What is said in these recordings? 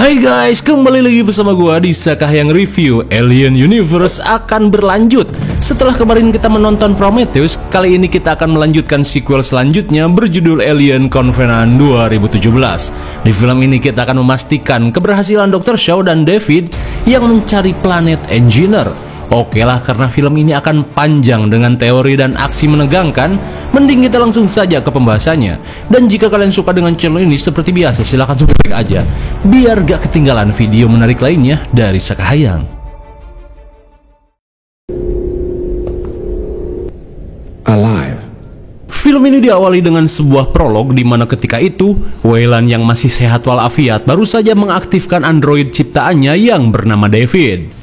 Hai guys, kembali lagi bersama gua di Sakahyang Review. Alien Universe akan berlanjut. Setelah kemarin kita menonton Prometheus, kali ini kita akan melanjutkan sequel selanjutnya berjudul Alien Covenant 2017. Di film ini kita akan memastikan keberhasilan Dr. Shaw dan David yang mencari planet Engineer. Oke lah, karena film ini akan panjang dengan teori dan aksi menegangkan, mending kita langsung saja ke pembahasannya. Dan jika kalian suka dengan channel ini, seperti biasa silahkan subscribe aja, biar gak ketinggalan video menarik lainnya dari Sakahyang. Alive. Film ini diawali dengan sebuah prolog di mana ketika itu Weyland yang masih sehat walafiat baru saja mengaktifkan android ciptaannya yang bernama David.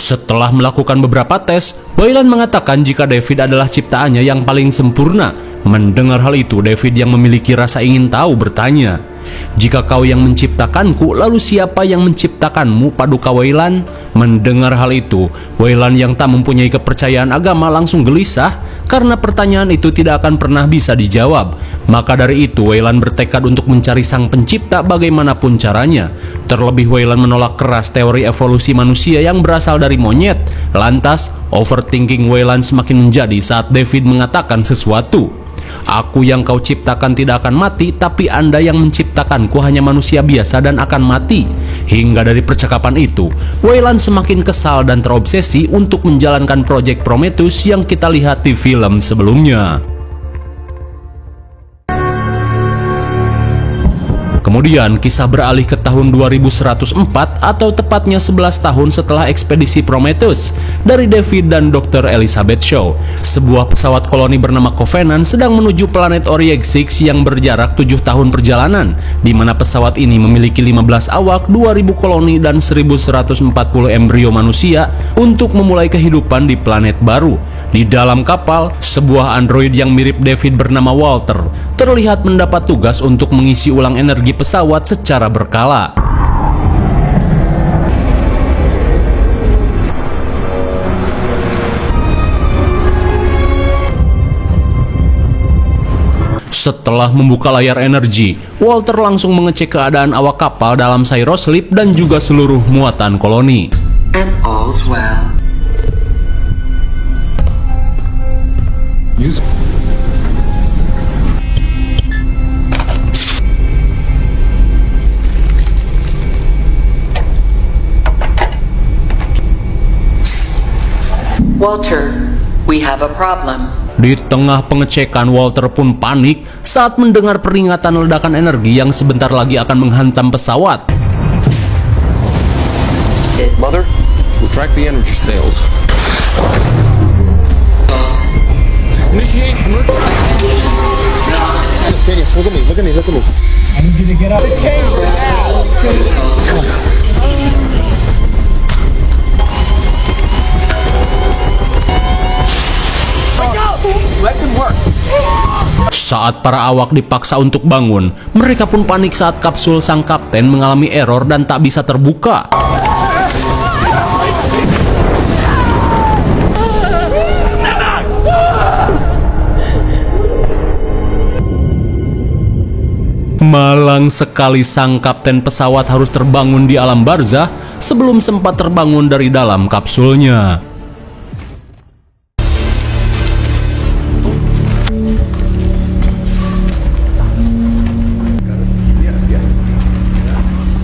Setelah melakukan beberapa tes, Weyland mengatakan jika David adalah ciptaannya yang paling sempurna. Mendengar hal itu, David yang memiliki rasa ingin tahu bertanya, "Jika kau yang menciptakanku, lalu siapa yang menciptakanmu, Paduka Weyland?" Mendengar hal itu, Weyland yang tak mempunyai kepercayaan agama langsung gelisah karena pertanyaan itu tidak akan pernah bisa dijawab. Maka dari itu, Weyland bertekad untuk mencari sang pencipta bagaimanapun caranya. Terlebih Weyland menolak keras teori evolusi manusia yang berasal dari monyet. Lantas, overthinking Weyland semakin menjadi saat David mengatakan sesuatu. "Aku yang kau ciptakan tidak akan mati, tapi Anda yang menciptakanku hanya manusia biasa dan akan mati." Hingga dari percakapan itu, Weyland semakin kesal dan terobsesi untuk menjalankan proyek Prometheus yang kita lihat di film sebelumnya. Kemudian kisah beralih ke tahun 2104 atau tepatnya 11 tahun setelah ekspedisi Prometheus dari David dan Dr. Elizabeth Shaw. Sebuah pesawat koloni bernama Covenant sedang menuju planet Oryx 6 yang berjarak 7 tahun perjalanan, di mana pesawat ini memiliki 15 awak, 2000 koloni dan 1140 embrio manusia untuk memulai kehidupan di planet baru. Di dalam kapal, sebuah android yang mirip David bernama Walter terlihat mendapat tugas untuk mengisi ulang energi pesawat secara berkala. Setelah membuka layar energi, Walter langsung mengecek keadaan awak kapal dalam Cyrosleep dan juga seluruh muatan koloni. And all's well. Walter, we have a problem. Di tengah pengecekan, Walter pun panik saat mendengar peringatan ledakan energi yang sebentar lagi akan menghantam pesawat. Mother, we'll track the energy sails. Initiate emergency. Daniel, look at me. I need you to get out of the chamber now! Let them work. Saat para awak dipaksa untuk bangun, mereka pun panik saat kapsul sang kapten mengalami error dan tak bisa terbuka. Malang sekali sang kapten pesawat harus terbangun di alam barzah sebelum sempat terbangun dari dalam kapsulnya.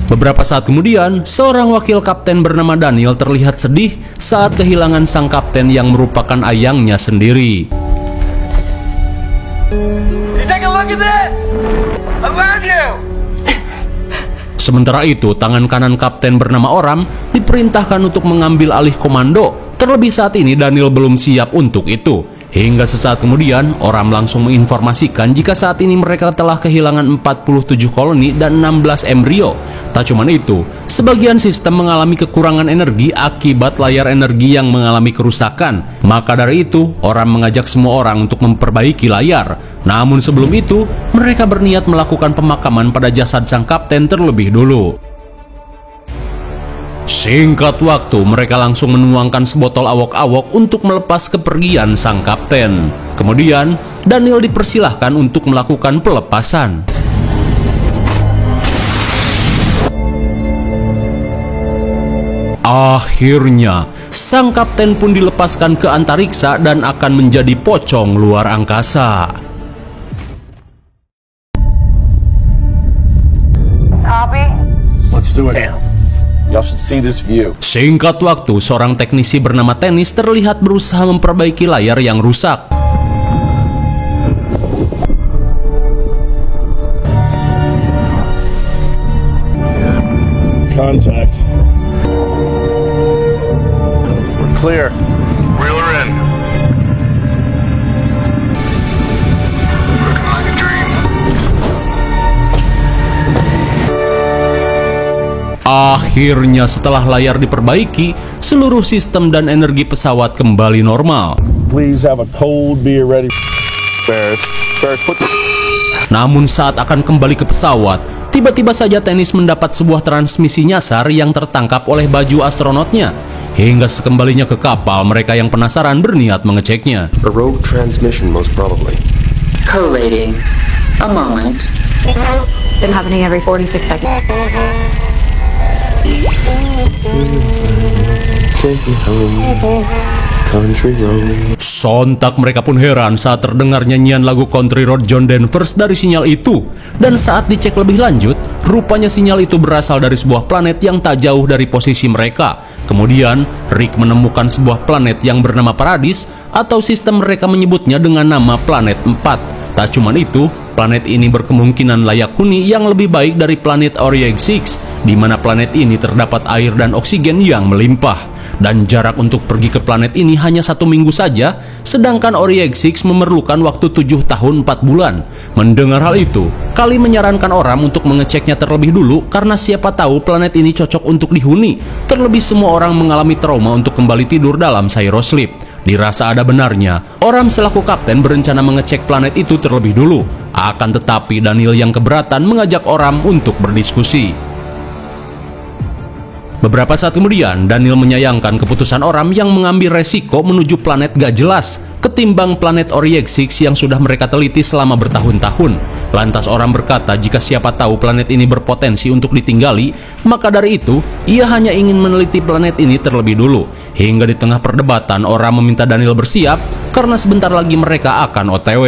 Beberapa saat kemudian, seorang wakil kapten bernama Daniel terlihat sedih saat kehilangan sang kapten yang merupakan ayangnya sendiri. Sementara itu, tangan kanan kapten bernama Oram diperintahkan untuk mengambil alih komando. Terlebih saat ini Daniel belum siap untuk itu. Hingga sesaat kemudian, Oram langsung menginformasikan jika saat ini mereka telah kehilangan 47 koloni dan 16 embrio. Tak cuma itu, sebagian sistem mengalami kekurangan energi akibat layar energi yang mengalami kerusakan. Maka dari itu, Oram mengajak semua orang untuk memperbaiki layar. Namun sebelum itu, mereka berniat melakukan pemakaman pada jasad sang kapten terlebih dulu. Singkat waktu, mereka langsung menuangkan sebotol awok-awok untuk melepas kepergian sang kapten. Kemudian, Daniel dipersilahkan untuk melakukan pelepasan. Akhirnya, sang kapten pun dilepaskan ke antariksa dan akan menjadi pocong luar angkasa. Let's do it. Y'all should see this view. Singkat waktu, seorang teknisi bernama Tennis terlihat berusaha memperbaiki layar yang rusak. Contact. We're clear. Reel her in. Looking like a dream. Akhirnya setelah layar diperbaiki, seluruh sistem dan energi pesawat kembali normal. Please have a cold beer ready. Bears, put the... Namun saat akan kembali ke pesawat, tiba-tiba saja Tennis mendapat sebuah transmisi nyasar yang tertangkap oleh baju astronotnya. Hingga sekembalinya ke kapal, mereka yang penasaran berniat mengeceknya. A rogue transmission, most probably. Collating. A moment. Been happening every 46 seconds. Take me home, country road. Sontak mereka pun heran saat terdengar nyanyian lagu Country Road John Denvers dari sinyal itu. Dan saat dicek lebih lanjut, rupanya sinyal itu berasal dari sebuah planet yang tak jauh dari posisi mereka. Kemudian, Rick menemukan sebuah planet yang bernama Paradis, atau sistem mereka menyebutnya dengan nama Planet 4. Tak cuman itu, planet ini berkemungkinan layak huni yang lebih baik dari planet Oriag 6, di mana planet ini terdapat air dan oksigen yang melimpah. Dan jarak untuk pergi ke planet ini hanya 1 minggu saja, sedangkan Oriag 6 memerlukan waktu 7 tahun 4 bulan. Mendengar hal itu, Kali menyarankan orang untuk mengeceknya terlebih dulu karena siapa tahu planet ini cocok untuk dihuni. Terlebih semua orang mengalami trauma untuk kembali tidur dalam Cyrosleep. Dirasa ada benarnya, Oram selaku kapten berencana mengecek planet itu terlebih dulu. Akan tetapi Daniel yang keberatan mengajak Oram untuk berdiskusi. Beberapa saat kemudian, Daniel menyayangkan keputusan Oram yang mengambil resiko menuju planet gak jelas ketimbang planet Oriag 6 yang sudah mereka teliti selama bertahun-tahun. Lantas Oram berkata jika siapa tahu planet ini berpotensi untuk ditinggali, maka dari itu ia hanya ingin meneliti planet ini terlebih dulu. Hingga di tengah perdebatan, Oram meminta Daniel bersiap karena sebentar lagi mereka akan OTW.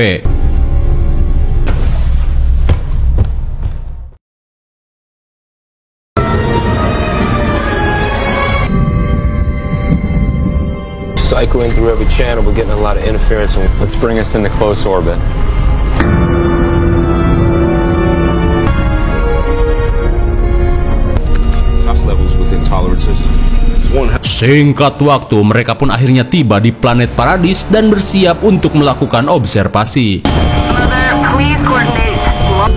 Cycling through every channel, we're getting a lot of interference. Let's bring us into close orbit. Tox levels within tolerances. Singkat waktu, mereka pun akhirnya tiba di planet Paradis dan bersiap untuk melakukan observasi.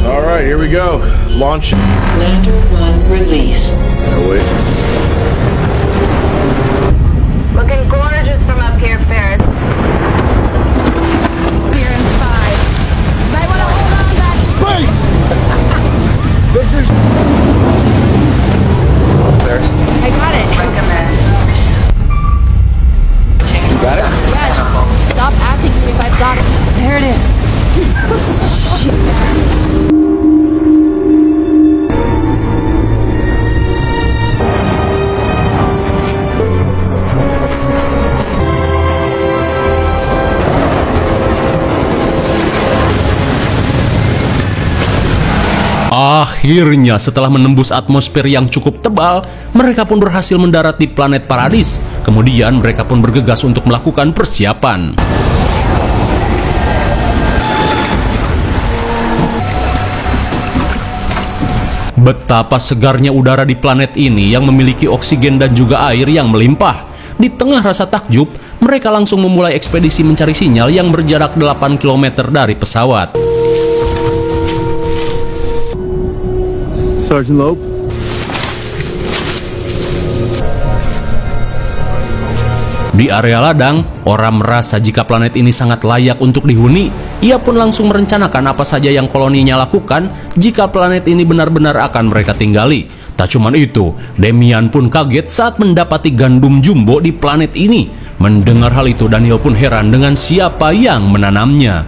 All right, here we go. Launch. Lander 1 release. Wait. Looking gorgeous from up here, Ferris. Here in 5. Might want to hold on to that Space! This is... There's... I got it. You got it? Yes. Stop asking me if I've got it. There it is. Akhirnya setelah menembus atmosfer yang cukup tebal, mereka pun berhasil mendarat di planet Paradis. Kemudian mereka pun bergegas untuk melakukan persiapan. Betapa segarnya udara di planet ini yang memiliki oksigen dan juga air yang melimpah. Di tengah rasa takjub, mereka langsung memulai ekspedisi mencari sinyal yang berjarak 8 km dari pesawat. Sergeant Loeb. Di area ladang, Oram merasa jika planet ini sangat layak untuk dihuni. Ia pun langsung merencanakan apa saja yang koloninya lakukan jika planet ini benar-benar akan mereka tinggali. Tak cuman itu, Damian pun kaget saat mendapati gandum jumbo di planet ini. Mendengar hal itu, Daniel pun heran dengan siapa yang menanamnya.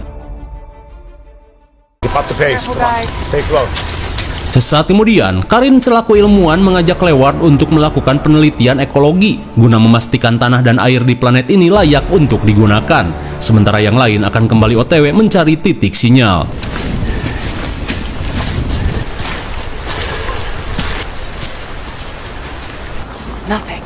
Sesaat kemudian, Karin selaku ilmuwan mengajak Leeward untuk melakukan penelitian ekologi guna memastikan tanah dan air di planet ini layak untuk digunakan. Sementara yang lain akan kembali OTW mencari titik sinyal. Nothing.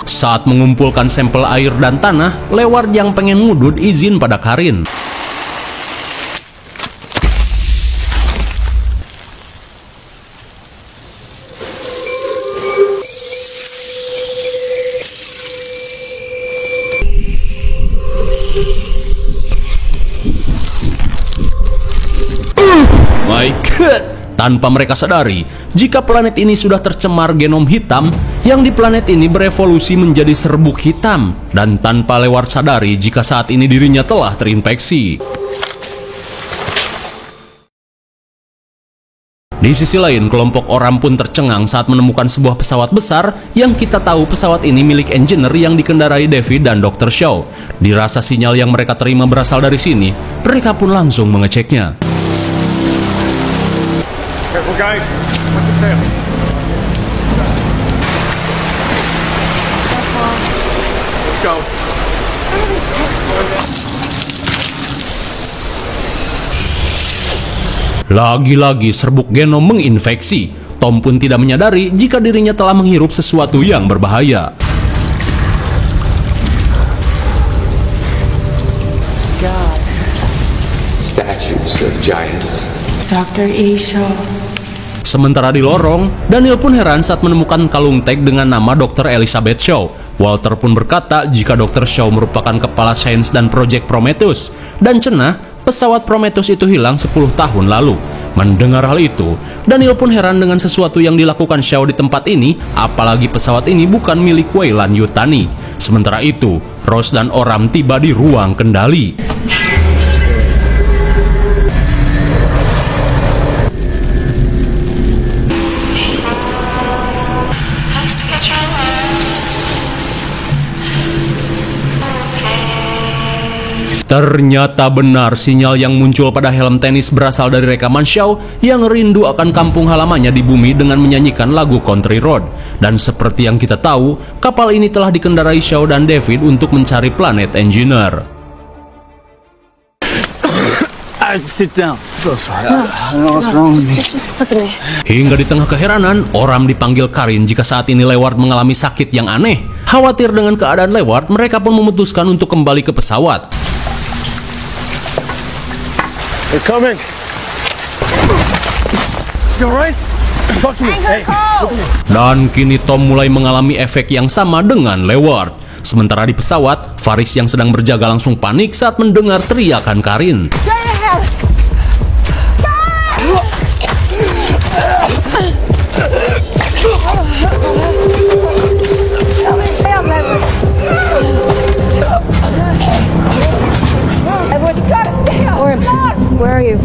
Saat mengumpulkan sampel air dan tanah, Leeward yang pengen ngudut izin pada Karin. My God! Tanpa mereka sadari, jika planet ini sudah tercemar genom hitam, yang di planet ini berevolusi menjadi serbuk hitam, dan tanpa Leeward sadari jika saat ini dirinya telah terinfeksi. Di sisi lain, kelompok orang pun tercengang saat menemukan sebuah pesawat besar yang kita tahu pesawat ini milik engineer yang dikendarai David dan Dr. Shaw. Dirasa sinyal yang mereka terima berasal dari sini, mereka pun langsung mengeceknya. Careful, guys. Watch your tail. Let's go. Lagi-lagi serbuk genom menginfeksi. Tom pun tidak menyadari jika dirinya telah menghirup sesuatu yang berbahaya. God. Statues of giants. Dr. E. Shaw. Sementara di lorong, Daniel pun heran saat menemukan kalung tag dengan nama Dr. Elizabeth Shaw. Walter pun berkata jika Dr. Shaw merupakan kepala sains dan proyek Prometheus, dan cenah pesawat Prometheus itu hilang 10 tahun lalu. Mendengar hal itu, Daniel pun heran dengan sesuatu yang dilakukan Shaw di tempat ini, apalagi pesawat ini bukan milik Weyland Yutani. Sementara itu, Rose dan Oram tiba di ruang kendali. Ternyata benar sinyal yang muncul pada helm tenis berasal dari rekaman Shaw yang rindu akan kampung halamannya di bumi dengan menyanyikan lagu Country Road. Dan seperti yang kita tahu, kapal ini telah dikendarai Shaw dan David untuk mencari planet Engineer. Sit down. So sorry. I don't know what's wrong with me. Just look at me. Hingga di tengah keheranan, Oram dipanggil Karin jika saat ini Leeward mengalami sakit yang aneh. Khawatir dengan keadaan Leeward, mereka pun memutuskan untuk kembali ke pesawat. They're coming. You alright? Talk to me. Hey, look at me. Dan kini Tom mulai mengalami efek yang sama dengan Leeward. Sementara di pesawat, Faris yang sedang berjaga langsung panik saat mendengar teriakan Karin. Where are you?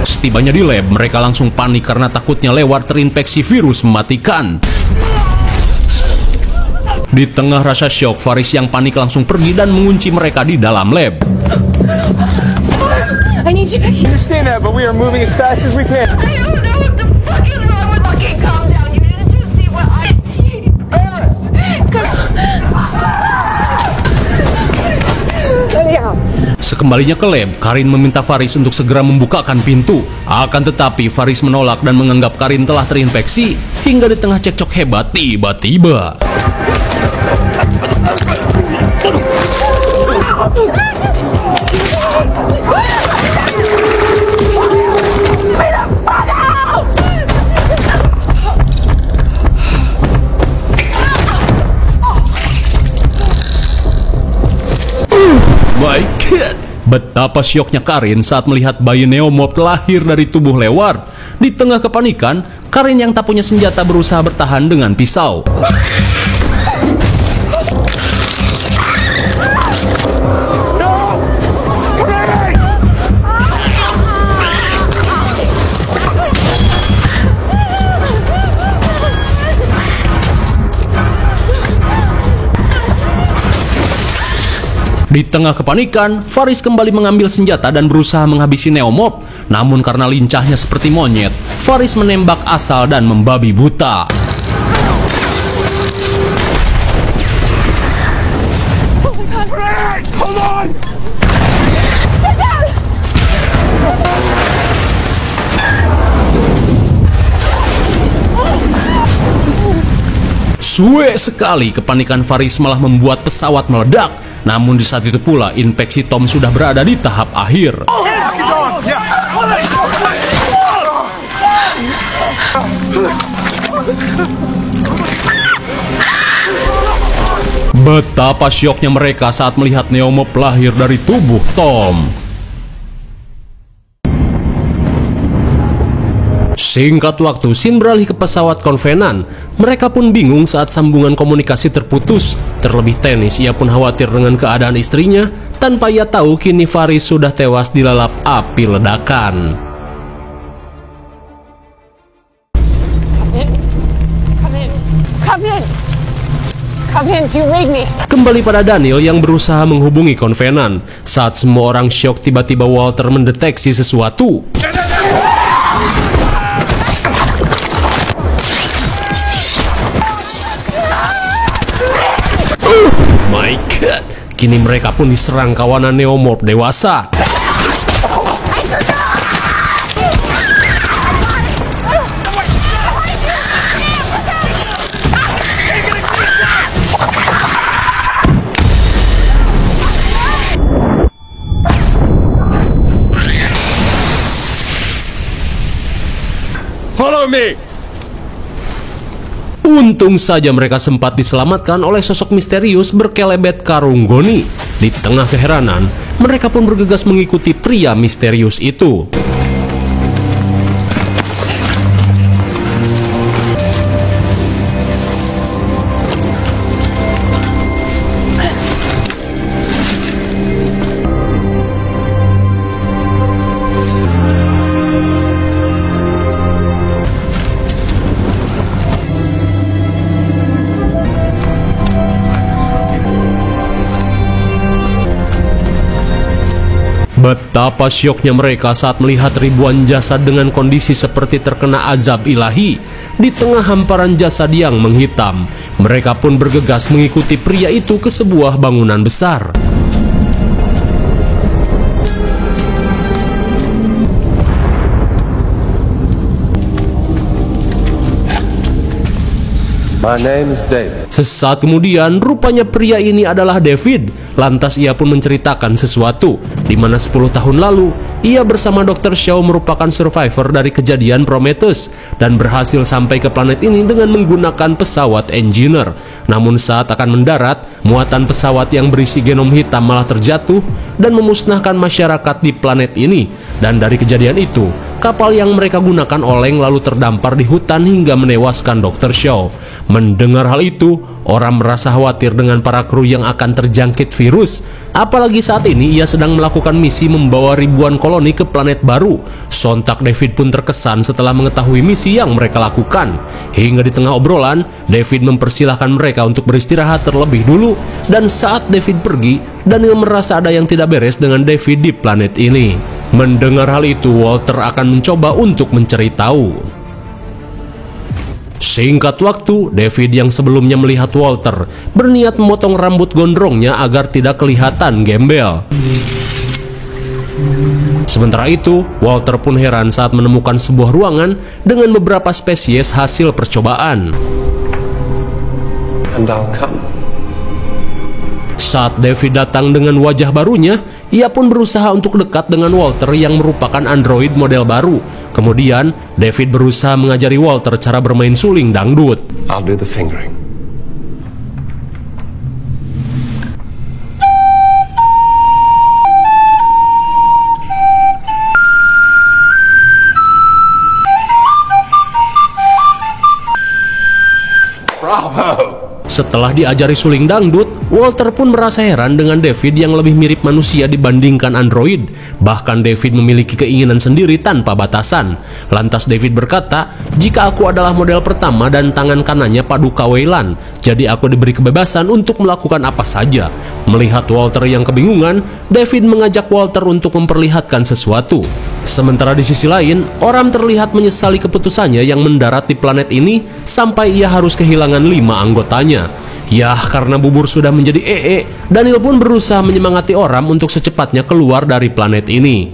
Setibanya di lab, mereka langsung panik karena takutnya Leeward terinfeksi virus mematikan. Di tengah rasa syok, Faris yang panik langsung pergi dan mengunci mereka di dalam lab. I need you. I understand that, but we are moving as fast as we can. I don't know what the fuck is wrong with fucking calm down. You didn't just see what I see. Sekembalinya ke lab, Karin meminta Faris untuk segera membukakan pintu. Akan tetapi Faris menolak dan menganggap Karin telah terinfeksi. Hingga di tengah cekcok hebat, tiba-tiba my God! Betapa syoknya Karin saat melihat bayi Neomorph lahir dari tubuh Leeward. Di tengah kepanikan, Karin yang tak punya senjata berusaha bertahan dengan pisau. Di tengah kepanikan, Faris kembali mengambil senjata dan berusaha menghabisi Neomob. Namun karena lincahnya seperti monyet, Faris menembak asal dan membabi buta. Suwe sekali, kepanikan Faris malah membuat pesawat meledak. Namun di saat itu pula, infeksi Tom sudah berada di tahap akhir. Betapa syoknya mereka saat melihat Neomob lahir dari tubuh Tom. Singkat waktu, Sin beralih ke pesawat Covenant. Mereka pun bingung saat sambungan komunikasi terputus. Terlebih Tennis, ia pun khawatir dengan keadaan istrinya. Tanpa ia tahu, kini Faris sudah tewas dilalap api ledakan. Come in, do you read me? Kembali pada Daniel yang berusaha menghubungi Covenant. Saat semua orang syok, tiba-tiba Walter mendeteksi sesuatu. My God, kini mereka pun diserang kawanan Neomorph dewasa. Follow me! Untung saja mereka sempat diselamatkan oleh sosok misterius berkelebet karung goni. Di tengah keheranan, mereka pun bergegas mengikuti pria misterius itu. Betapa syoknya mereka saat melihat ribuan jasad dengan kondisi seperti terkena azab ilahi. Di tengah hamparan jasad yang menghitam, mereka pun bergegas mengikuti pria itu ke sebuah bangunan besar. My name is David. Sesaat kemudian, rupanya pria ini adalah David. Lantas ia pun menceritakan sesuatu, di mana 10 tahun lalu, ia bersama Dr. Shaw merupakan survivor dari kejadian Prometheus dan berhasil sampai ke planet ini dengan menggunakan pesawat Engineer. Namun saat akan mendarat, muatan pesawat yang berisi genom hitam malah terjatuh dan memusnahkan masyarakat di planet ini. Dan dari kejadian itu, kapal yang mereka gunakan oleng lalu terdampar di hutan hingga menewaskan Dr. Shaw. Mendengar hal itu, orang merasa khawatir dengan para kru yang akan terjangkit virus. Apalagi saat ini ia sedang melakukan misi membawa ribuan koloni ke planet baru. Sontak David pun terkesan setelah mengetahui misi yang mereka lakukan. Hingga di tengah obrolan, David mempersilahkan mereka untuk beristirahat terlebih dulu. Dan saat David pergi, Daniel merasa ada yang tidak beres dengan David di planet ini. Mendengar hal itu, Walter akan mencoba untuk mencari tahu. Singkat waktu, David yang sebelumnya melihat Walter berniat memotong rambut gondrongnya agar tidak kelihatan gembel. Sementara itu, Walter pun heran saat menemukan sebuah ruangan dengan beberapa spesies hasil percobaan. And I'll come. Saat David datang dengan wajah barunya, ia pun berusaha untuk dekat dengan Walter yang merupakan android model baru. Kemudian, David berusaha mengajari Walter cara bermain suling dangdut. I'll do the fingering. Setelah diajari suling dangdut, Walter pun merasa heran dengan David yang lebih mirip manusia dibandingkan android. Bahkan David memiliki keinginan sendiri tanpa batasan. Lantas David berkata, "Jika aku adalah model pertama dan tangan kanannya Paduka Weyland, jadi aku diberi kebebasan untuk melakukan apa saja." Melihat Walter yang kebingungan, David mengajak Walter untuk memperlihatkan sesuatu. Sementara di sisi lain, Oram terlihat menyesali keputusannya yang mendarat di planet ini sampai ia harus kehilangan 5 anggotanya. Yah, karena bubur sudah menjadi Daniel pun berusaha menyemangati Oram untuk secepatnya keluar dari planet ini.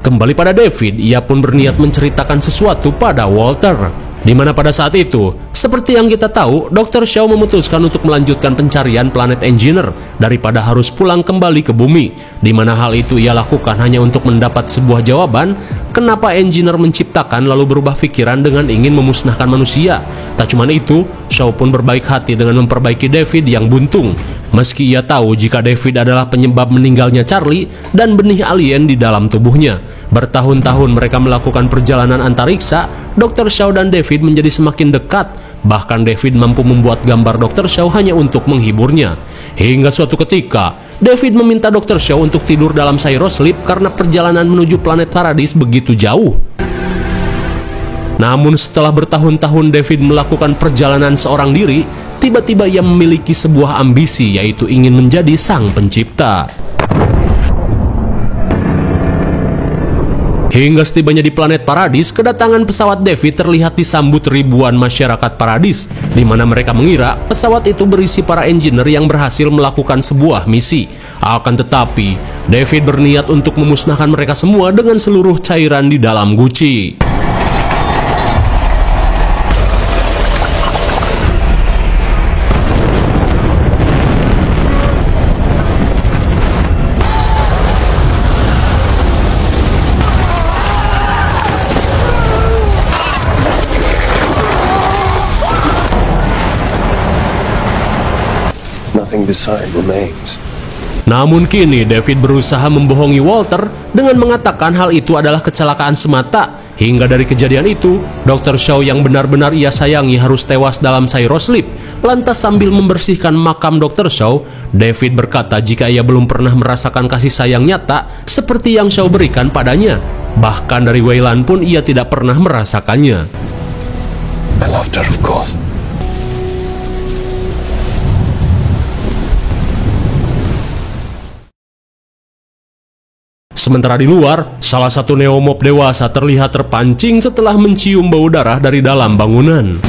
Kembali pada David, ia pun berniat menceritakan sesuatu pada Walter. Di mana pada saat itu, seperti yang kita tahu, Dr. Shaw memutuskan untuk melanjutkan pencarian planet Engineer daripada harus pulang kembali ke bumi. Di mana hal itu ia lakukan hanya untuk mendapat sebuah jawaban, kenapa Engineer menciptakan lalu berubah pikiran dengan ingin memusnahkan manusia. Tak cuma itu, Shaw pun berbaik hati dengan memperbaiki David yang buntung. Meski ia tahu jika David adalah penyebab meninggalnya Charlie dan benih alien di dalam tubuhnya. Bertahun-tahun mereka melakukan perjalanan antariksa, Dr. Shaw dan David menjadi semakin dekat. Bahkan David mampu membuat gambar Dr. Shaw hanya untuk menghiburnya. Hingga suatu ketika, David meminta Dr. Shaw untuk tidur dalam Cyrosleep karena perjalanan menuju planet Paradis begitu jauh. Namun setelah bertahun-tahun David melakukan perjalanan seorang diri, tiba-tiba ia memiliki sebuah ambisi, yaitu ingin menjadi sang pencipta. Hingga setibanya di planet Paradis, kedatangan pesawat David terlihat disambut ribuan masyarakat Paradis, di mana mereka mengira pesawat itu berisi para engineer yang berhasil melakukan sebuah misi. Akan tetapi, David berniat untuk memusnahkan mereka semua dengan seluruh cairan di dalam guci. Nothing beside remains. Namun kini David berusaha membohongi Walter dengan mengatakan hal itu adalah kecelakaan semata. Hingga dari kejadian itu, Dr. Shaw yang benar-benar ia sayangi harus tewas dalam Cyrosleep. Lantas sambil membersihkan makam Dr. Shaw, David berkata jika ia belum pernah merasakan kasih sayang nyata seperti yang Shaw berikan padanya. Bahkan dari Weyland pun ia tidak pernah merasakannya. I loved her, of course. Sementara di luar, salah satu neomorph dewasa terlihat terpancing setelah mencium bau darah dari dalam bangunan.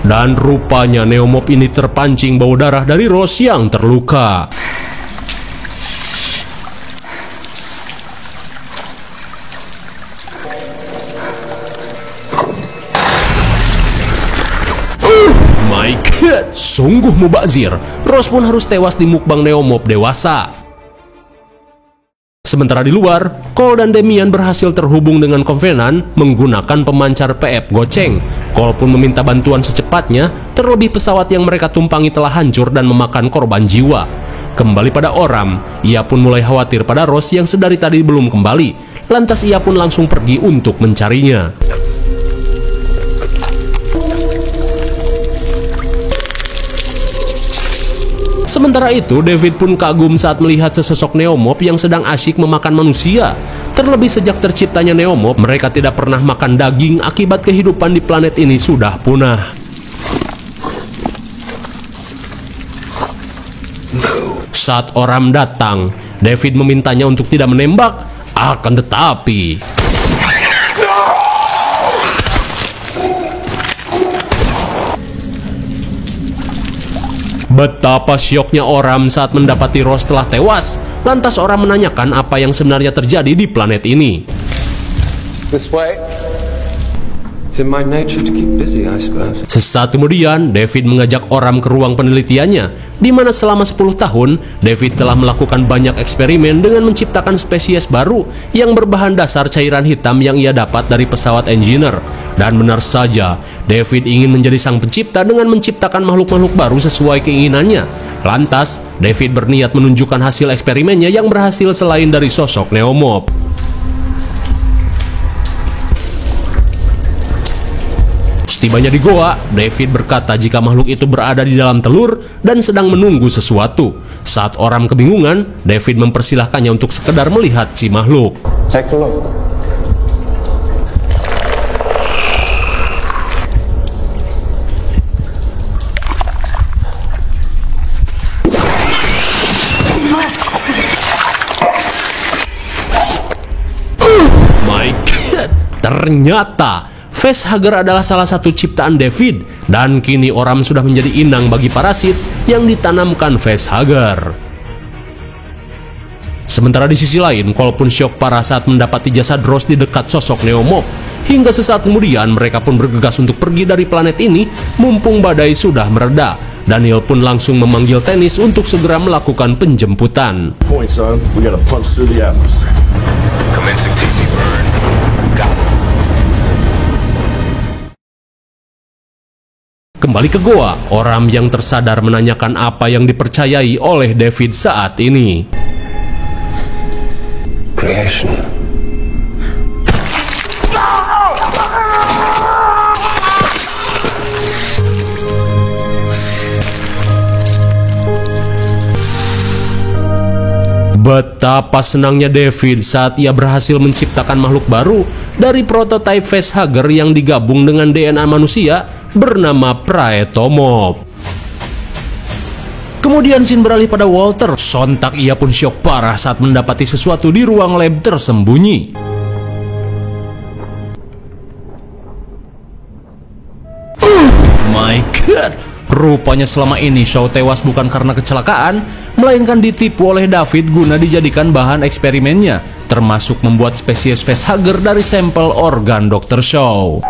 Dan rupanya neomorph ini terpancing bau darah dari Rose yang terluka. My God, sungguh mubazir. Rose pun harus tewas di mukbang neomorph dewasa. Sementara di luar, Cole dan Damian berhasil terhubung dengan Covenant menggunakan pemancar PF goceng. Cole pun meminta bantuan secepatnya, terlebih pesawat yang mereka tumpangi telah hancur dan memakan korban jiwa. Kembali pada Oram, ia pun mulai khawatir pada Rose yang sedari tadi belum kembali. Lantas ia pun langsung pergi untuk mencarinya. Sementara itu, David pun kagum saat melihat sesosok neomorph yang sedang asyik memakan manusia. Terlebih sejak terciptanya neomorph, mereka tidak pernah makan daging akibat kehidupan di planet ini sudah punah. Saat Oram datang, David memintanya untuk tidak menembak, akan tetapi betapa syoknya Oram saat mendapati Rose telah tewas. Lantas Oram menanyakan apa yang sebenarnya terjadi di planet ini. This way. It's in my nature to keep busy, I suppose. Sesaat kemudian, David mengajak Oram ke ruang penelitiannya, di mana selama 10 tahun, David telah melakukan banyak eksperimen dengan menciptakan spesies baru yang berbahan dasar cairan hitam yang ia dapat dari pesawat Engineer. Dan benar saja, David ingin menjadi sang pencipta dengan menciptakan makhluk-makhluk baru sesuai keinginannya. Lantas, David berniat menunjukkan hasil eksperimennya yang berhasil selain dari sosok neomorph. Setibanya di goa, David berkata jika makhluk itu berada di dalam telur dan sedang menunggu sesuatu. Saat Oram kebingungan, David mempersilahkannya untuk sekedar melihat si makhluk. Take a look. My God, ternyata facehugger adalah salah satu ciptaan David, dan kini Oram sudah menjadi inang bagi parasit yang ditanamkan facehugger. Sementara di sisi lain, Cole pun syok parah saat mendapati jasad Ross di dekat sosok Neomorph. Hingga sesaat kemudian mereka pun bergegas untuk pergi dari planet ini, mumpung badai sudah mereda. Daniel pun langsung memanggil Tennis untuk segera melakukan penjemputan. Point, son. We gotta punch through the atmosphere. Commencing TC burn. Got it. Kembali ke goa, Oram yang tersadar menanyakan apa yang dipercayai oleh David saat ini. Creation. Betapa senangnya David saat ia berhasil menciptakan makhluk baru dari prototipe facehugger yang digabung dengan DNA manusia bernama Praetomorph. Kemudian scene beralih pada Walter. Sontak ia pun syok parah saat mendapati sesuatu di ruang lab tersembunyi. My God, rupanya selama ini Shaw tewas bukan karena kecelakaan, melainkan ditipu oleh David guna dijadikan bahan eksperimennya, termasuk membuat spesies facehugger dari sampel organ Dr. Shaw.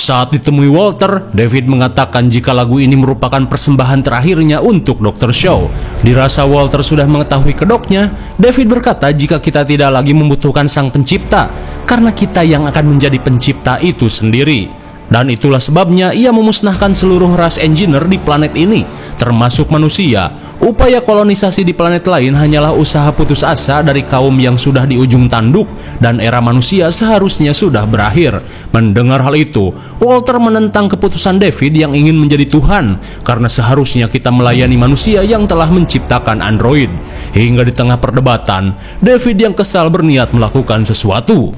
Saat ditemui Walter, David mengatakan jika lagu ini merupakan persembahan terakhirnya untuk Dr. Shaw. Dirasa Walter sudah mengetahui kedoknya, David berkata jika kita tidak lagi membutuhkan sang pencipta, karena kita yang akan menjadi pencipta itu sendiri. Dan itulah sebabnya ia memusnahkan seluruh ras engineer di planet ini, termasuk manusia. Upaya kolonisasi di planet lain hanyalah usaha putus asa dari kaum yang sudah di ujung tanduk, dan era manusia seharusnya sudah berakhir. Mendengar hal itu, Walter menentang keputusan David yang ingin menjadi Tuhan, karena seharusnya kita melayani manusia yang telah menciptakan android. Hingga di tengah perdebatan, David yang kesal berniat melakukan sesuatu.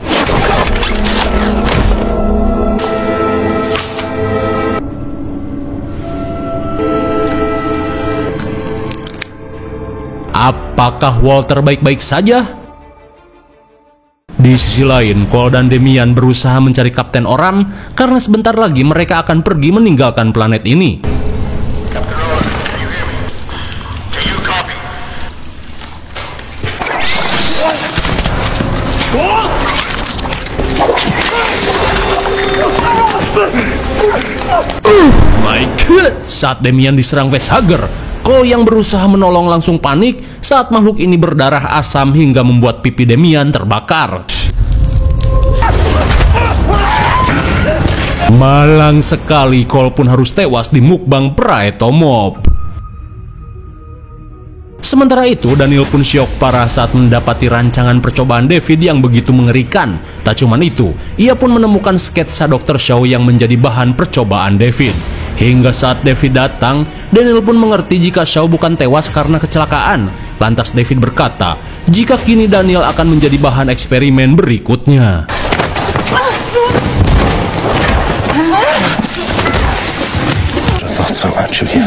Apakah Walter baik-baik saja? Di sisi lain, Cole dan Damian berusaha mencari Kapten Oram karena sebentar lagi mereka akan pergi meninggalkan planet ini. Captain Oram, can you hear me? Can you copy? My God! Saat Damian diserang facehugger, Cole yang berusaha menolong langsung panik saat makhluk ini berdarah asam hingga membuat pipi Damian terbakar. Malang sekali, Cole pun harus tewas di mukbang Praetomorph. Sementara itu, Daniel pun syok parah saat mendapati rancangan percobaan David yang begitu mengerikan. Tak cuman itu, ia pun menemukan sketsa Dr. Shaw yang menjadi bahan percobaan David. Hingga saat David datang, Daniel pun mengerti jika Shaw bukan tewas karena kecelakaan. Lantas David berkata, jika kini Daniel akan menjadi bahan eksperimen berikutnya. I thought so much of you.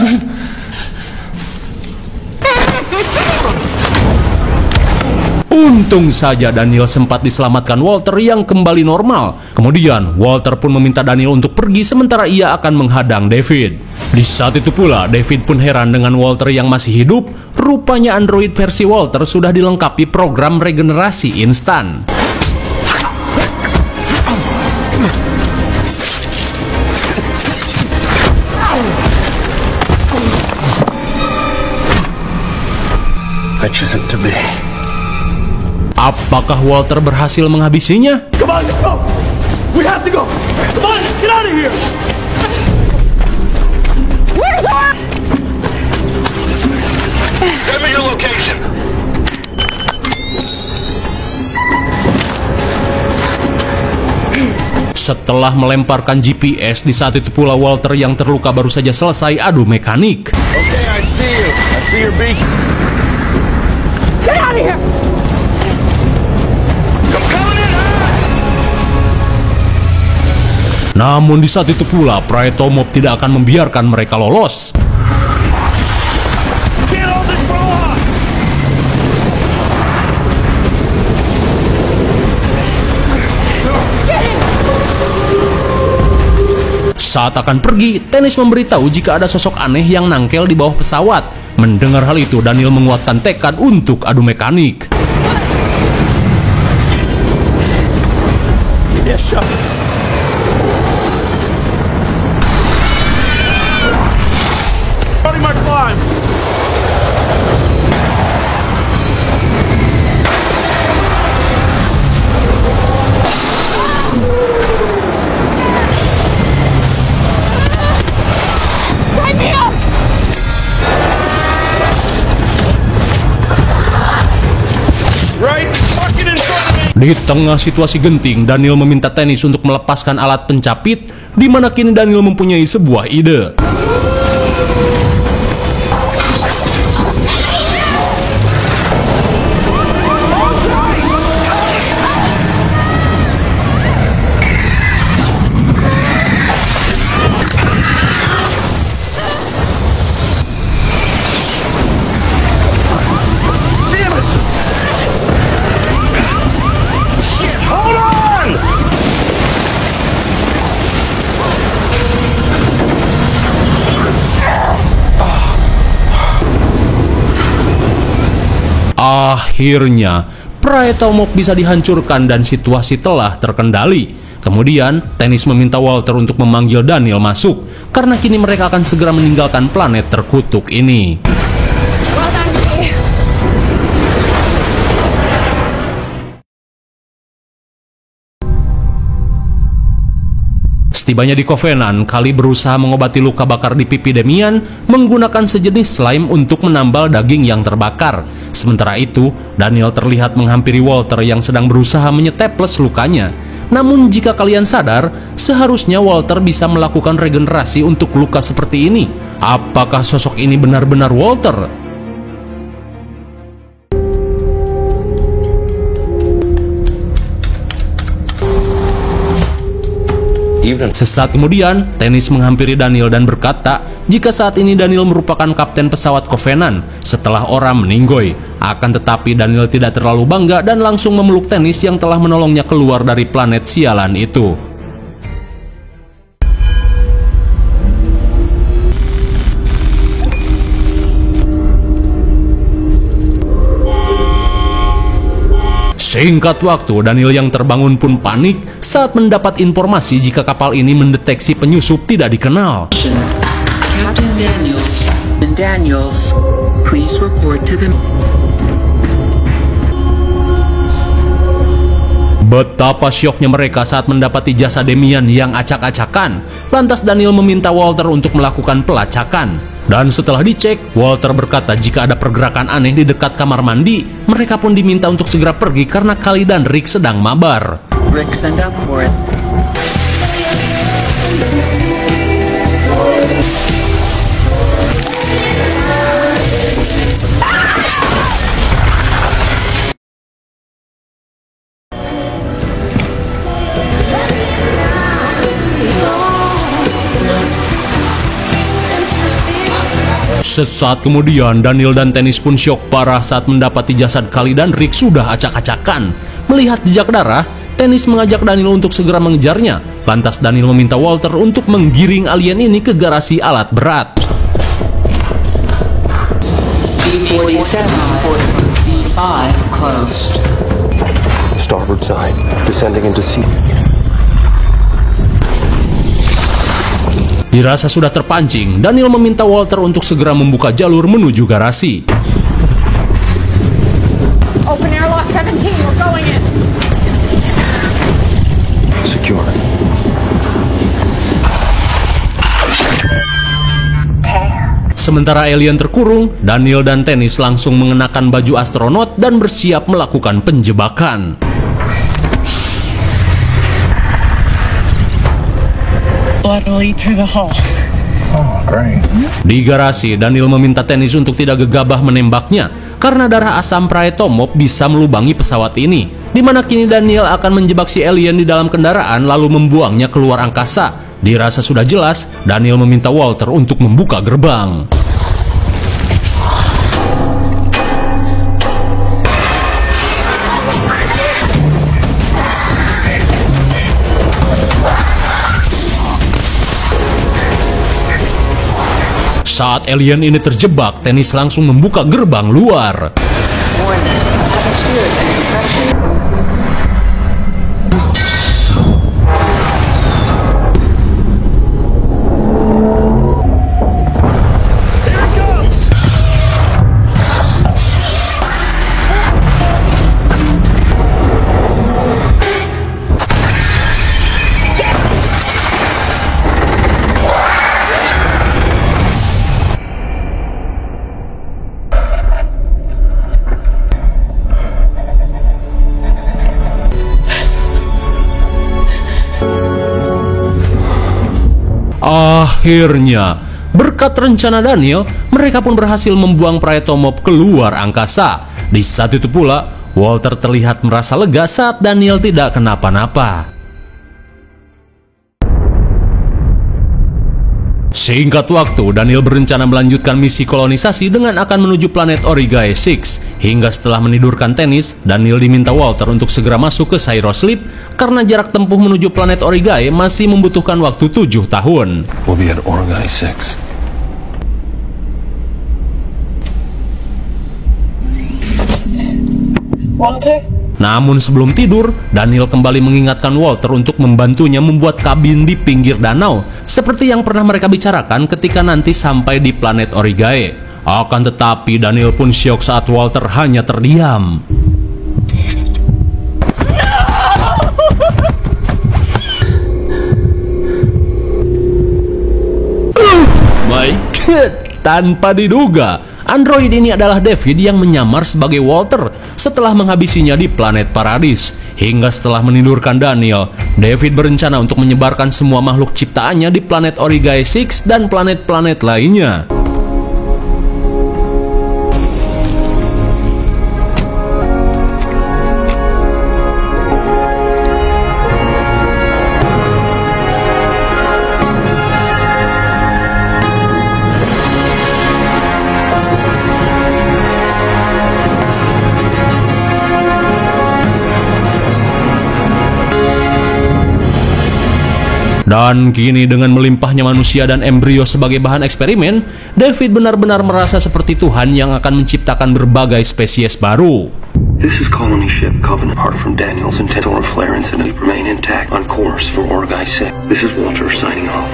Untung saja Daniel sempat diselamatkan Walter yang kembali normal. Kemudian Walter pun meminta Daniel untuk pergi sementara ia akan menghadang David. Di saat itu pula David pun heran dengan Walter yang masih hidup. Rupanya android versi Walter sudah dilengkapi program regenerasi instan. I choose it to be. Apakah Walter berhasil menghabisinya? Come on, let's go! We have to go! Come on, get out of here! Where's our... Send me your location. Setelah melemparkan GPS, di saat itu pula Walter yang terluka baru saja selesai adu mekanik. Okay, I see you. I see your beacon. Get out of here! I'm coming in hot! Namun di saat itu pula, Praeto Mob tidak akan membiarkan mereka lolos. Get on the floor! Saat akan pergi, Tennis memberitahu jika ada sosok aneh yang nangkel di bawah pesawat. Mendengar hal itu, Daniel menguatkan tekad untuk adu mekanik. Yes, sir. Starting my climb. Sign me up! Right fucking in front of me. Di tengah situasi genting, Daniel meminta Tennis untuk melepaskan alat pencapit, di mana kini Daniel mempunyai sebuah ide. Hold on! Akhirnya, Praeto Mob bisa dihancurkan dan situasi telah terkendali. Kemudian, Tennis meminta Walter untuk memanggil Daniel masuk, karena kini mereka akan segera meninggalkan planet terkutuk ini. Well done, me. Setibanya di Covenant, Kali berusaha mengobati luka bakar di pipi Demian menggunakan sejenis slime untuk menambal daging yang terbakar. Sementara itu, Daniel terlihat menghampiri Walter yang sedang berusaha menyeteples lukanya. Namun jika kalian sadar, seharusnya Walter bisa melakukan regenerasi untuk luka seperti ini. Apakah sosok ini benar-benar Walter? Sesaat kemudian, Tennis menghampiri Daniel dan berkata jika saat ini Daniel merupakan kapten pesawat Covenant setelah orang meninggoy. Akan tetapi Daniel tidak terlalu bangga dan langsung memeluk Tennis yang telah menolongnya keluar dari planet sialan itu. Singkat waktu, Daniel yang terbangun pun panik saat mendapat informasi jika kapal ini mendeteksi penyusup tidak dikenal. Captain Daniels, please report to the... Betapa syoknya mereka saat mendapati jasa Demian yang acak-acakan. Lantas Daniel meminta Walter untuk melakukan pelacakan. Dan setelah dicek, Walter berkata jika ada pergerakan aneh di dekat kamar mandi, mereka pun diminta untuk segera pergi karena Kali dan Rick sedang mabar. Rick, send up for it. Sesaat kemudian, Daniel dan Tennis pun syok parah saat mendapati jasad Kali dan Rick sudah acak-acakan. Melihat jejak darah, Tennis mengajak Daniel untuk segera mengejarnya. Lantas Daniel meminta Walter untuk menggiring alien ini ke garasi alat berat. B-47, B5 closed. Starboard side, descending into sea. Dirasa sudah terpancing, Daniel meminta Walter untuk segera membuka jalur menuju garasi. Open airlock 17, we're going in. Secure. Sementara alien terkurung, Daniel dan Tennis langsung mengenakan baju astronot dan bersiap melakukan penjebakan. blood will lead through the hull. Oh, great. Di garasi, Daniel meminta Tennis untuk tidak gegabah menembaknya karena darah asam praetomop bisa melubangi pesawat ini, di mana kini Daniel akan menjebak si alien di dalam kendaraan lalu membuangnya keluar angkasa. Dirasa sudah jelas, Daniel meminta Walter untuk membuka gerbang. Saat alien ini terjebak, Tennis langsung membuka gerbang luar. Akhirnya, berkat rencana Daniel, mereka pun berhasil membuang praetomop keluar angkasa. Di saat itu pula, Walter terlihat merasa lega saat Daniel tidak kenapa-napa. Singkat waktu, Daniel berencana melanjutkan misi kolonisasi dengan akan menuju planet Origae 6. Hingga setelah menidurkan Tennis, Daniel diminta Walter untuk segera masuk ke Cyrosleep karena jarak tempuh menuju planet Origae masih membutuhkan waktu 7 tahun. We'll be at Origae 6. Walter? Namun sebelum tidur, Daniel kembali mengingatkan Walter untuk membantunya membuat kabin di pinggir danau, seperti yang pernah mereka bicarakan ketika nanti sampai di planet Origae. Akan tetapi, Daniel pun syok saat Walter hanya terdiam. My God, tanpa diduga, android ini adalah David yang menyamar sebagai Walter setelah menghabisinya di planet Paradis. Hingga setelah menidurkan Daniel, David berencana untuk menyebarkan semua makhluk ciptaannya di planet Origae 6 dan planet-planet lainnya. Dan kini dengan melimpahnya manusia dan embrio sebagai bahan eksperimen, David benar-benar merasa seperti Tuhan yang akan menciptakan berbagai spesies baru. This is colony ship Covenant. Apart from Daniel's intent or flare incident, remain intact on course for Origae 6. This is Walter signing off.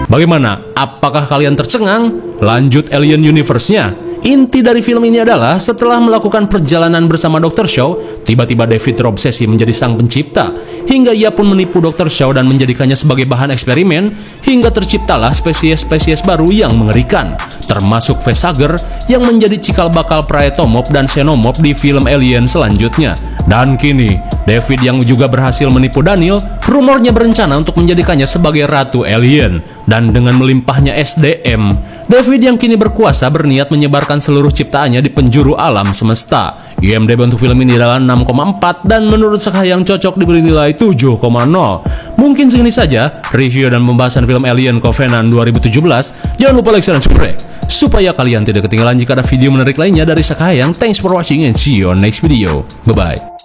Bagaimana? Apakah kalian tercengang? Lanjut Alien Universe-nya. Inti dari film ini adalah setelah melakukan perjalanan bersama Dr. Shaw, tiba-tiba David terobsesi menjadi sang pencipta, hingga ia pun menipu Dr. Shaw dan menjadikannya sebagai bahan eksperimen, hingga terciptalah spesies-spesies baru yang mengerikan, termasuk Facehugger yang menjadi cikal bakal praetomop dan xenomorph di film Alien selanjutnya. Dan kini, David yang juga berhasil menipu Daniel, rumornya berencana untuk menjadikannya sebagai Ratu Alien. Dan dengan melimpahnya SDM, David yang kini berkuasa berniat menyebarkan seluruh ciptaannya di penjuru alam semesta. IMDb untuk film ini adalah 6,4 dan menurut Sekah yang cocok diberi nilai 7,0. Mungkin segini saja review dan pembahasan film Alien Covenant 2017. Jangan lupa like, share, dan subscribe supaya kalian tidak ketinggalan jika ada video menarik lainnya dari Sekah yang. Thanks for watching and see you on next video. Bye-bye.